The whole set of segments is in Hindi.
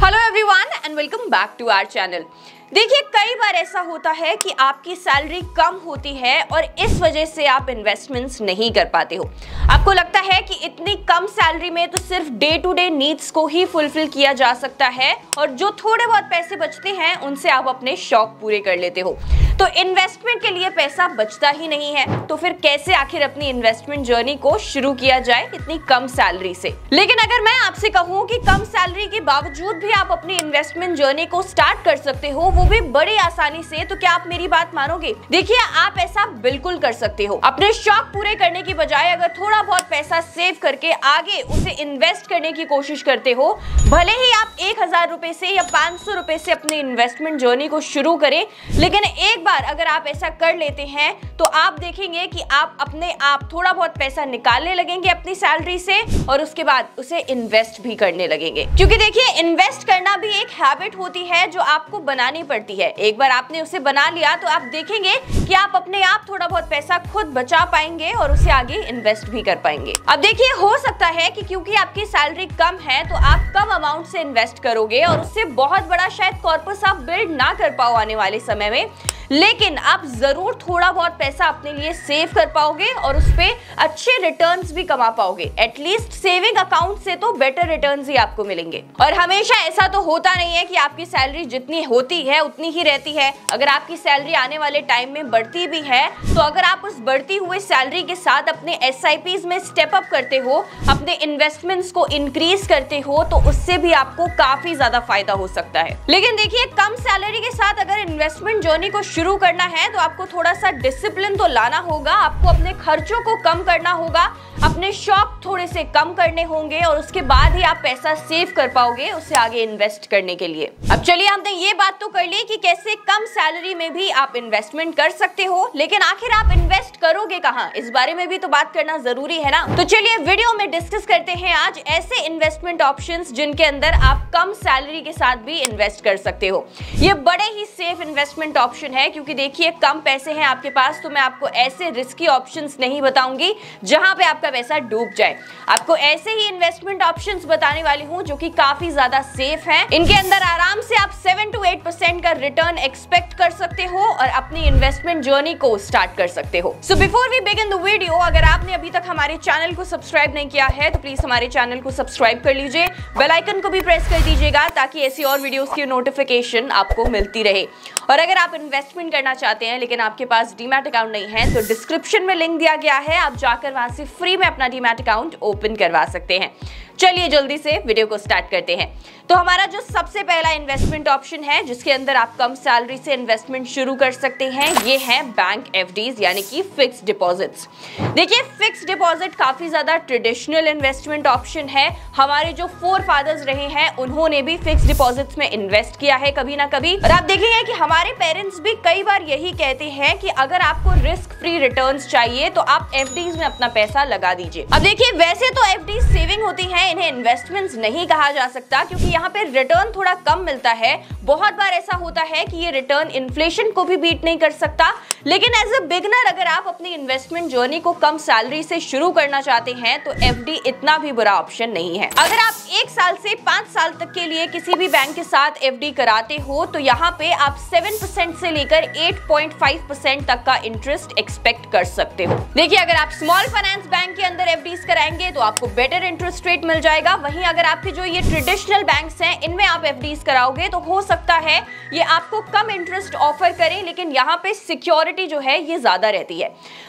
Hello everyone and welcome back to our channel. देखिए, कई बार ऐसा होता है कि आपकी सैलरी कम होती है और इस वजह से आप इन्वेस्टमेंट्स नहीं कर पाते हो। आपको लगता है कि इतनी कम सैलरी में तो सिर्फ डे टू डे नीड्स को ही फुलफिल किया जा सकता है और जो थोड़े बहुत पैसे बचते हैं उनसे आप अपने शौक पूरे कर लेते हो। तो इन्वेस्टमेंट के लिए पैसा बचता ही नहीं है, तो फिर कैसे आखिर अपनी इन्वेस्टमेंट जर्नी को शुरू किया जाए इतनी कम सैलरी से। लेकिन अगर मैं आपसे कहूँ कि कम सैलरी के बावजूद भी आप अपनी इन्वेस्टमेंट जर्नी को स्टार्ट कर सकते हो, वो भी बड़ी आसानी से, तो क्या आप मेरी बात मानोगे? देखिए, आप ऐसा बिल्कुल कर सकते हो। अपने शौक पूरे करने की बजाय अगर थोड़ा बहुत पैसा सेव करके आगे उसे इन्वेस्ट करने की कोशिश करते हो, भले ही आप 1000 रुपए से या 500 रुपए से अपनी इन्वेस्टमेंट जर्नी को शुरू करें, लेकिन एक बार अगर आप ऐसा कर लेते हैं तो आप देखेंगे कि आप अपने आप थोड़ा बहुत पैसा निकालने लगेंगे अपनी सैलरी से और उसके बाद उसे इन्वेस्ट भी करने लगेंगे। क्योंकि देखिए, इन्वेस्ट करना भी एक हैबिट होती है जो आपको बनानी पड़ती है। एक बार आपने उसे बना लिया तो आप देखेंगे कि आप अपने आप थोड़ा बहुत पैसा खुद बचा पाएंगे और उसे आगे इन्वेस्ट भी कर पाएंगे। अब देखिए, हो सकता है कि क्योंकि आपकी सैलरी कम है तो आप कम अमाउंट से इन्वेस्ट करोगे और उससे बहुत बड़ा शायद कॉर्पस आप बिल्ड ना कर पाओ आने वाले समय में, लेकिन आप जरूर थोड़ा बहुत पैसा अपने लिए सेव कर पाओगे और उस पे अच्छे रिटर्न्स भी कमा पाओगे। एटलीस्ट सेविंग अकाउंट से तो बेटर रिटर्न्स ही आपको मिलेंगे। और हमेशा ऐसा तो होता नहीं है कि आपकी सैलरी जितनी होती है उतनी ही रहती है। अगर आपकी सैलरी आने वाले टाइम में बढ़ती भी है तो अगर आप उस बढ़ती हुई सैलरी के साथ अपने SIPs में स्टेप अप करते हो, अपने इन्वेस्टमेंट्स को इंक्रीज करते हो, तो उससे भी आपको काफी ज्यादा फायदा हो सकता है। लेकिन देखिए, कम सैलरी के साथ अगर इन्वेस्टमेंट जर्नी को शुरू करना है तो आपको थोड़ा सा डिसिप्लिन तो लाना होगा। आपको अपने खर्चों को कम करना होगा, अपने शौक थोड़े से कम करने होंगे और उसके बाद ही आप पैसा सेव कर पाओगे उसे आगे इन्वेस्ट करने के लिए। अब चलिए, हमने ये बात तो कर ली कि कैसे कम सैलरी में भी आप इन्वेस्टमेंट कर सकते हो, लेकिन आखिर आप इन्वेस्ट करोगे कहां, इस बारे में भी तो बात करना जरूरी है ना। तो चलिए, वीडियो में डिस्कस करते हैं आज ऐसे इन्वेस्टमेंट ऑप्शंस जिनके अंदर आप कम सैलरी के साथ भी इन्वेस्ट कर सकते हो। ये बड़े ही सेफ इन्वेस्टमेंट ऑप्शन है, क्योंकि देखिए, कम पैसे हैं आपके पास तो मैं आपको ऐसे रिस्की ऑप्शंस नहीं बताऊंगी जहां पे आपका पैसा डूब जाए। आपको ऐसे ही इन्वेस्टमेंट ऑप्शंस बताने वाली हूं जो कि काफी ज्यादा सेफ हैं। इनके अंदर आराम से आप 7 to 8% का रिटर्न एक्सपेक्ट कर सकते हो और अपनी इन्वेस्टमेंट जर्नी को स्टार्ट कर सकते हो। So before we begin the video, अगर आपने अभी तक हमारे चैनल को सब्सक्राइब नहीं किया है तो प्लीज हमारे चैनल को सब्सक्राइब कर लीजिए, बेल आइकन को भी प्रेस कर दीजिएगा ताकि ऐसी और वीडियोस की नोटिफिकेशन आपको मिलती रहे। और अगर आप इन्वेस्टमेंट करना चाहते हैं लेकिन आपके पास डीमैट अकाउंट नहीं है तो डिस्क्रिप्शन में लिंक दिया गया है, आप जाकर वहां से फ्री में अपना डीमैट अकाउंट ओपन करवा सकते हैं। चलिए जल्दी से वीडियो को स्टार्ट करते हैं। तो हमारा जो सबसे पहला इन्वेस्टमेंट ऑप्शन है जिसके अंदर आप कम सैलरी से इन्वेस्टमेंट शुरू कर सकते हैं, ये है बैंक FDs यानी कि फिक्स्ड डिपॉजिट्स। देखिए, फिक्स्ड डिपॉजिट काफी ज्यादा ट्रेडिशनल इन्वेस्टमेंट ऑप्शन है। हमारे जो फोर फादर्स रहे हैं उन्होंने भी फिक्स्ड डिपॉजिट्स में इन्वेस्ट किया है कभी ना कभी, और आप देखेंगे कि हमारे पेरेंट्स भी कई बार यही कहते हैं कि अगर आपको रिस्क फ्री रिटर्न्स चाहिए तो आप FDs में अपना पैसा लगा दीजिए। अब देखिए, वैसे तो FDs सेविंग होती है, इन्हें इन्वेस्टमेंट्स नहीं कहा जा सकता क्योंकि यहाँ पे रिटर्न थोड़ा कम मिलता है। बहुत बार ऐसा होता है कि ये रिटर्न इन्फ्लेशन को भी बीट नहीं कर सकता। लेकिन एज अ बिगनर अगर आप अपनी इन्वेस्टमेंट जर्नी को कम सैलरी से शुरू करना चाहते हैं तो FD इतना भी बुरा ऑप्शन नहीं है। अगर आप 1 साल से 5 साल तक के लिए किसी भी बैंक के साथ FD कराते हो तो यहाँ पे आप 7% से लेकर 8.5% तक का इंटरेस्ट एक्सपेक्ट कर सकते हो। देखिए, अगर आप स्मॉल फाइनेंस बैंक के अंदर FDs कराएंगे तो आपको बेटर इंटरेस्ट रेट मिल जाएगा। वहीं अगर आपके जो ये ट्रेडिशनल बैंक्स हैं इनमें आप FDs कराओगे तो हो सकता है ये आपको कम इंटरेस्ट ऑफर करें, लेकिन यहाँ पे सिक्योरिटी जो है ये ज्यादा रहती है।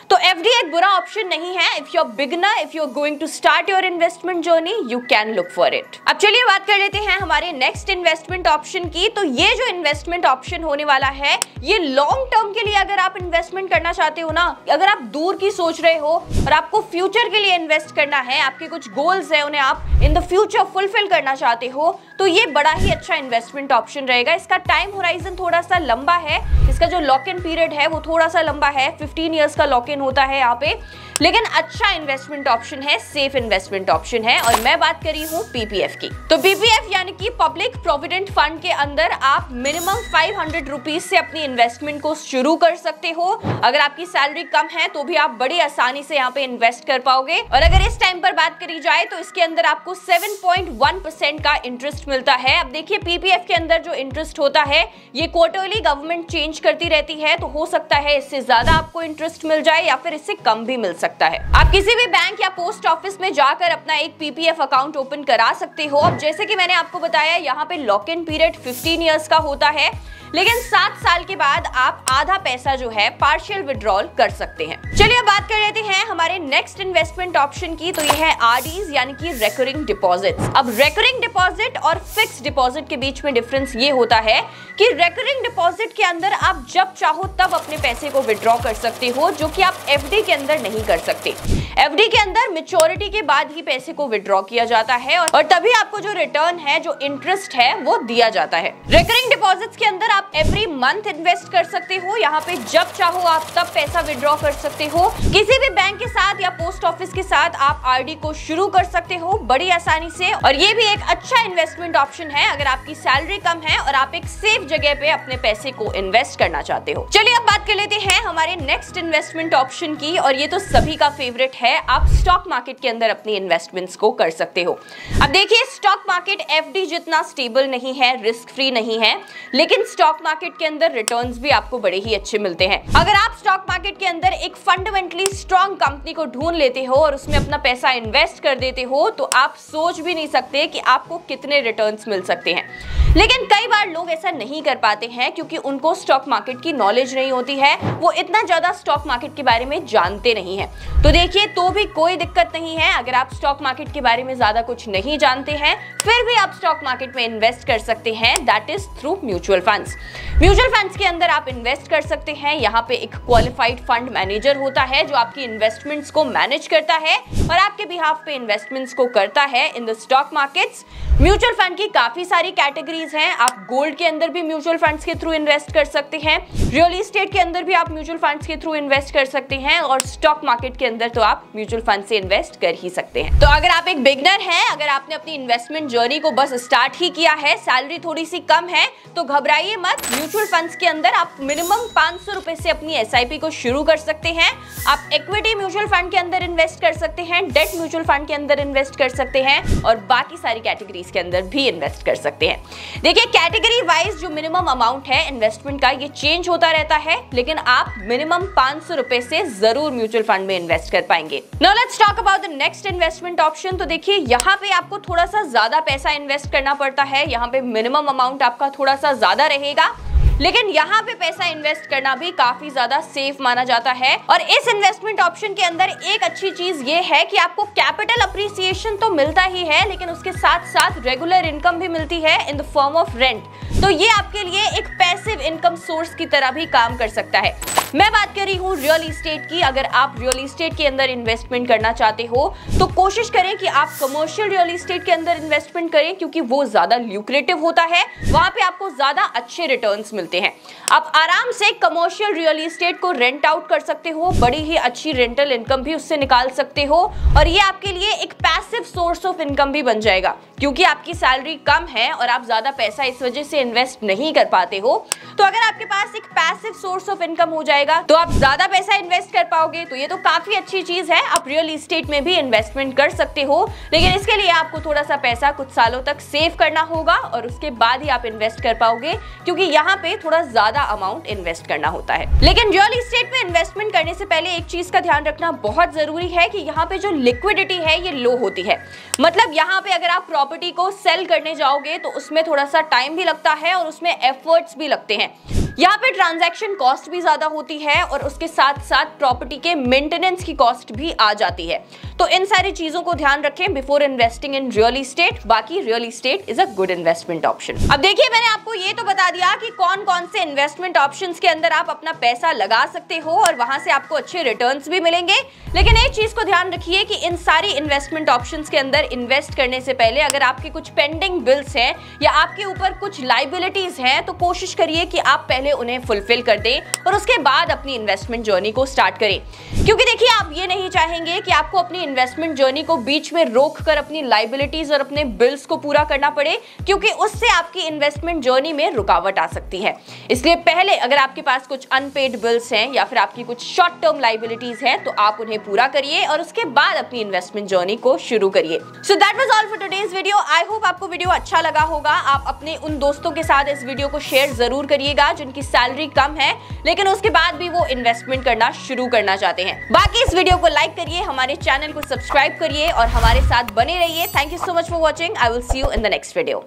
तो FD एक बुरा ऑप्शन नहीं है। If you are beginner, if you are going to start your investment journey, you can look for it. अब चलिए बात कर लेते हैं हमारे नेक्स्ट इन्वेस्टमेंट ऑप्शन की। तो ये जो इन्वेस्टमेंट ऑप्शन होने वाला है ये लॉन्ग टर्म के लिए अगर आप इन्वेस्टमेंट करना चाहते हो ना, अगर आप दूर की सोच रहे हो और आपको फ्यूचर के लिए इन्वेस्ट करना है, आपके कुछ गोल्स है उन्हें आप इन द फ्यूचर फुलफिल करना चाहते हो, तो ये बड़ा ही अच्छा इन्वेस्टमेंट ऑप्शन रहेगा। इसका टाइम होराइजन थोड़ा सा लंबा है, इसका जो लॉक इन पीरियड है वो थोड़ा सा लंबा है, 15 ईयर्स का लॉक इन होता है यहाँ पे, लेकिन अच्छा इन्वेस्टमेंट ऑप्शन है, सेफ इन्वेस्टमेंट ऑप्शन है। और मैं बात कर रही हूँ पीपीएफ की। तो पीपीएफ यानी कि पब्लिक प्रोविडेंट फंड के अंदर आप मिनिमम 500 रुपीज से अपनी इन्वेस्टमेंट को शुरू कर सकते हो। अगर आपकी सैलरी कम है तो भी आप बड़ी आसानी से यहाँ पे इन्वेस्ट कर पाओगे। और अगर इस टाइम पर बात करी जाए तो इसके अंदर आपको 7.1% का इंटरेस्ट मिलता है। अब देखिए पीपीएफ के अंदर जो इंटरेस्ट होता है ये क्वार्टरली गवर्नमेंट चेंज करती रहती है, तो हो सकता है इससे ज्यादा आपको इंटरेस्ट मिल जाए या फिर इससे कम भी मिल सकता है। आप किसी भी बैंक या पोस्ट ऑफिस में जाकर अपना एक पीपीएफ अकाउंट ओपन करा सकते हो। अब जैसे कि मैंने आपको बताया यहाँ पे लॉक इन पीरियड 15 ईयर्स का होता है, लेकिन 7 साल के बाद आप आधा पैसा जो है पार्शियल विड्रॉल कर सकते हैं। चलिए अब बात कर लेते हैं हमारे नेक्स्ट इन्वेस्टमेंट ऑप्शन की। तो ये है आरडीज यानी कि रेकरिंग डिपॉजिट्स। अब रेकरिंग डिपॉजिट और फिक्स्ड डिपॉजिट के बीच में डिफरेंस ये होता है कि रेकरिंग डिपॉजिट के अंदर आप जब चाहो तब अपने पैसे को विड्रॉ कर सकते हो, जो कि आप एफडी के अंदर नहीं कर सकते। एफडी के अंदर मैच्योरिटी के बाद ही पैसे को विड्रॉ किया जाता है और तभी आपको जो रिटर्न है, जो इंटरेस्ट है, वो दिया जाता है। रेकरिंग डिपॉजिट्स के अंदर आप एवरी मंथ इन्वेस्ट कर सकते हो, यहाँ पे जब चाहो आप तब पैसा विड्रॉ कर सकते हो। किसी भी बैंक के साथ या पोस्ट ऑफिस के साथ आप आरडी को शुरू कर सकते हो बड़ी आसानी से, और ये भी एक अच्छा इन्वेस्टमेंट ऑप्शन है अगर आपकी सैलरी कम है और आप एक सेफ जगह पे अपने पैसे को इन्वेस्ट करना चाहते हो। चलिए अब बात कर लेते हैं हमारे नेक्स्ट इन्वेस्टमेंट ऑप्शन की, और ये तो सभी का फेवरेट है। आप स्टॉक मार्केट के अंदर अपनी इन्वेस्टमेंट्स को कर सकते हो। अब देखिए स्टॉक मार्केट एफडी जितना स्टेबल नहीं है, रिस्क फ्री नहीं है, लेकिन स्टॉक मार्केट के अंदर रिटर्न्स भी आपको बड़े ही अच्छे मिलते हैं। अगर आप स्टॉक मार्केट के अंदर एक फंडामेंटली स्ट्रॉन्ग कंपनी को ढूंढ लेते हो और उसमें अपना पैसा इन्वेस्ट कर देते हो, तो आप सोच भी नहीं सकते कि आपको कितने रिटर्न्स मिल सकते हैं। लेकिन कई बार लोग ऐसा नहीं कर पाते हैं क्योंकि उनको स्टॉक मार्केट की नॉलेज नहीं होती है, वो इतना ज्यादा स्टॉक मार्केट के बारे में जानते नहीं है। तो देखिए तो भी कोई दिक्कत नहीं है, अगर आप स्टॉक मार्केट के बारे में ज्यादा कुछ नहीं जानते हैं फिर भी आप स्टॉक मार्केट में इन्वेस्ट कर सकते हैं, that is through mutual funds. Mutual funds के अंदर आप इन्वेस्ट कर सकते हैं। यहाँ पे एक क्वालिफाइड फंड मैनेजर होता है जो आपकी इन्वेस्टमेंट्स को मैनेज करता है और आपके बिहाफ पे इन्वेस्टमेंट्स को करता है in the stock markets. Mutual fund की काफी सारी कैटेगरीज हैं। आप गोल्ड के अंदर भी म्यूचुअल फंड्स के थ्रू इन्वेस्ट कर सकते हैं, रियल एस्टेट के अंदर भी आप म्यूचुअल फंड्स के थ्रू इन्वेस्ट कर सकते हैं, और स्टॉक मार्केट के अंदर तो आप म्यूचुअल फंड से इन्वेस्ट कर ही सकते हैं। तो अगर आप एक बिगनर हैं, अगर आपने अपनी इन्वेस्टमेंट जर्नी को बस स्टार्ट ही किया है, सैलरी थोड़ी सी कम है, तो घबराइए मत। म्यूचुअल फंड्स के अंदर आप मिनिमम 500 रुपए से अपनी एसआईपी को शुरू कर सकते हैं। आप इक्विटी म्यूचुअल फंड के अंदर इन्वेस्ट कर सकते हैं, डेट म्यूचुअल फंड के अंदर इन्वेस्ट कर सकते हैं, और बाकी सारी कैटेगरीज के अंदर भी इन्वेस्ट कर सकते हैं। देखिए कैटेगरी वाइज जो मिनिमम अमाउंट है इन्वेस्टमेंट का, ये चेंज होता रहता है, लेकिन आप मिनिमम 500 रुपए से जरूर म्यूचुअल फंड में इन्वेस्ट कर पाएंगे। Now let's talk about the next investment option. तो देखिए यहाँ पे आपको थोड़ा सा ज्यादा पैसा इन्वेस्ट करना पड़ता है, यहाँ पे मिनिमम अमाउंट आपका थोड़ा सा ज्यादा रहेगा, लेकिन यहाँ पे पैसा इन्वेस्ट करना भी काफी ज्यादा सेफ माना जाता है। और इस इन्वेस्टमेंट ऑप्शन के अंदर एक अच्छी चीज ये है कि आपको कैपिटल अप्रिसिएशन तो मिलता ही है, लेकिन उसके साथ साथ रेगुलर इनकम भी मिलती है in the form of rent. तो ये आपके लिए एक पैसिव इनकम सोर्स की तरह भी काम कर सकता है। मैं बात कर रही हूँ रियल एस्टेट की। अगर आप रियल एस्टेट के अंदर इन्वेस्टमेंट करना चाहते हो तो कोशिश करें कि आप कमर्शियल रियल एस्टेट के अंदर इन्वेस्टमेंट करें, क्योंकि वो ज्यादा ल्यूक्रेटिव होता है, वहां पे आपको ज्यादा अच्छे रिटर्न्स मिलते हैं। आप आराम से कमर्शियल रियल एस्टेट को रेंट आउट कर सकते हो, बड़ी ही अच्छी रेंटल इनकम भी उससे निकाल सकते हो, और ये आपके लिए एक पैसिव सोर्स ऑफ इनकम भी बन जाएगा। क्योंकि आपकी सैलरी कम है और आप ज्यादा पैसा इस वजह से इन्वेस्ट नहीं कर पाते हो, तो अगर आपके पास एक पैसिव सोर्स ऑफ इनकम हो जाएगा तो आप ज्यादा पैसा इन्वेस्ट कर पाओगे। तो ये तो काफी अच्छी चीज है, आप रियल एस्टेट में भी इन्वेस्टमेंट कर सकते हो, लेकिन इसके लिए आपको थोड़ा सा पैसा कुछ सालों तक सेव करना होगा और उसके बाद ही आप इन्वेस्ट कर पाओगे, क्योंकि यहाँ पे थोड़ा ज्यादा अमाउंट इन्वेस्ट करना होता है। लेकिन रियल एस्टेट में इन्वेस्टमेंट करने से पहले एक चीज का ध्यान रखना बहुत जरूरी है कि यहाँ पे जो लिक्विडिटी है ये लो होती है। मतलब यहाँ पे अगर आप प्रॉपर्टी को सेल करने जाओगे तो उसमें थोड़ा सा टाइम भी लगता है और उसमें एफर्ट्स भी लगते हैं। यहाँ पे ट्रांजैक्शन कॉस्ट भी ज्यादा होती है और उसके साथ साथ प्रॉपर्टी के मेंटेनेंस की कॉस्ट भी आ जाती है। तो इन सारी चीजों को ध्यान रखें before investing in real estate. बाकी real estate is a good investment option. अब देखिए मैंने आपको ये तो बता दिया कि कौन कौन से इन्वेस्टमेंट ऑप्शंस के अंदर आप अपना पैसा लगा सकते हो और वहां से आपको अच्छे रिटर्न्स भी मिलेंगे। लेकिन एक चीज को ध्यान रखिए कि इन सारी इन्वेस्टमेंट ऑप्शंस के अंदर इन्वेस्ट करने से पहले अगर आपके कुछ पेंडिंग बिल्स हैं या आपके ऊपर कुछ लाइबिलिटीज हैं तो कोशिश करिए कि आप पहले पहले उन्हें फुलफिल कर दें और उसके बाद अपनी इन्वेस्टमेंट जर्नी को स्टार्ट करें। क्योंकि देखिए, आप ये नहीं चाहेंगे कि आपको अपनी इन्वेस्टमेंट जर्नी को बीच में रोककर अपनी लायबिलिटीज और अपने बिल्स को पूरा करना पड़े, क्योंकि उससे आपकी इन्वेस्टमेंट जर्नी में रुकावट आ सकती है। इसलिए पहले अगर आपके पास कुछ अनपेड बिल्स हैं या फिर आपकी कुछ शॉर्ट टर्म लायबिलिटीज हैं, तो आप उन्हें पूरा करिए और उसके बाद अपनी इन्वेस्टमेंट जर्नी को शुरू करिए। So that was all for today's video. I hope आपको वीडियो अच्छा लगा होगा। आप अपने उन दोस्तों के साथ इस वीडियो को शेयर जरूर करिएगा जिनकी सैलरी कम है लेकिन उसके बाद भी वो इन्वेस्टमेंट करना शुरू करना चाहते हैं। बाकी इस वीडियो को लाइक करिए, हमारे चैनल को सब्सक्राइब करिए और हमारे साथ बने रहिए। Thank you so much for watching. I will see you in the next video.